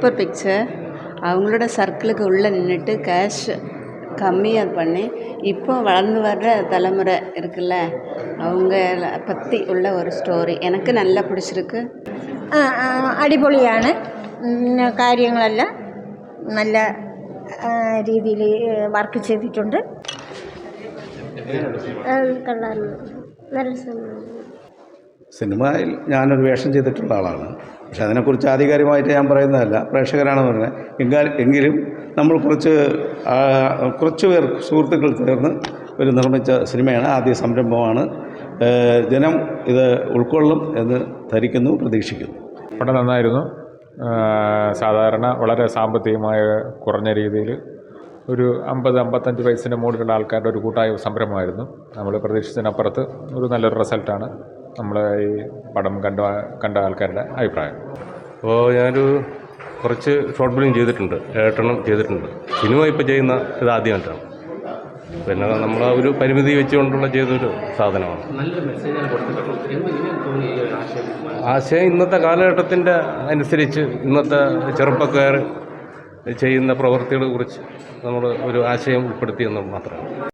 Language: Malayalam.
Super picture. அவங்களோட சர்க்கிளுக்கு உள்ளே நின்றுட்டு கேஷ் கம்மியாக பண்ணி இப்போ வளர்ந்து வர்ற தலைமுறை இருக்குல்ல, அவங்கள பற்றி உள்ள ஒரு ஸ்டோറി. എനിക്ക് നല്ല പിടിച്ചിരിക്ക്. അടിപൊളിയാണ്. കാര്യങ്ങളെല്ലാം നല്ല രീതിയിൽ വർക്ക് ചെയ്തിട്ടുണ്ട്. സിനിമയിൽ ഞാനൊരു വേഷം ചെയ്തിട്ടുള്ള ആളാണ്. പക്ഷെ അതിനെക്കുറിച്ച് ആധികാരികമായിട്ട് ഞാൻ പറയുന്നതല്ല, പ്രേക്ഷകരാണ് പറഞ്ഞത്. എങ്കിലും നമ്മൾ കുറച്ച് പേർ സുഹൃത്തുക്കൾ ചേർന്ന് ഒരു നിർമ്മിച്ച സിനിമയാണ്, ആദ്യ സംരംഭമാണ്. ജനം ഇത് ഉൾക്കൊള്ളും എന്ന് ധരിക്കുന്നു, പ്രതീക്ഷിക്കുന്നു. വളരെ നന്നായിരുന്നു. സാധാരണ വളരെ സാമ്പത്തികമായ കുറഞ്ഞ രീതിയിൽ ഒരു 50-55 വയസ്സിൻ്റെ മുകളിലുള്ള ആൾക്കാരുടെ ഒരു കൂട്ടായ സംരംഭമായിരുന്നു. നമ്മൾ പ്രതീക്ഷിച്ചതിനപ്പുറത്ത് ഒരു നല്ലൊരു റിസൾട്ടാണ് നമ്മൾ ഈ പടം കണ്ട ആൾക്കാരുടെ അഭിപ്രായം. അപ്പോൾ ഞാനൊരു കുറച്ച് ഷോർട്ട് ഫിലിം ചെയ്തിട്ടുണ്ട്, 7 ചെയ്തിട്ടുണ്ട്. സിനിമ ഇപ്പോൾ ചെയ്യുന്ന ഇതാദ്യമായിട്ടാണ്. പിന്നെ നമ്മൾ ഒരു പരിമിതി വെച്ചുകൊണ്ടുള്ള ചെയ്തൊരു സാധനമാണ്. ആശയം ഇന്നത്തെ കാലഘട്ടത്തിൻ്റെ അനുസരിച്ച് ഇന്നത്തെ ചെറുപ്പക്കാർ ചെയ്യുന്ന പ്രവൃത്തികളെ കുറിച്ച് നമ്മൾ ഒരു ആശയം ഉൾപ്പെടുത്തിയെന്ന് മാത്രമാണ്.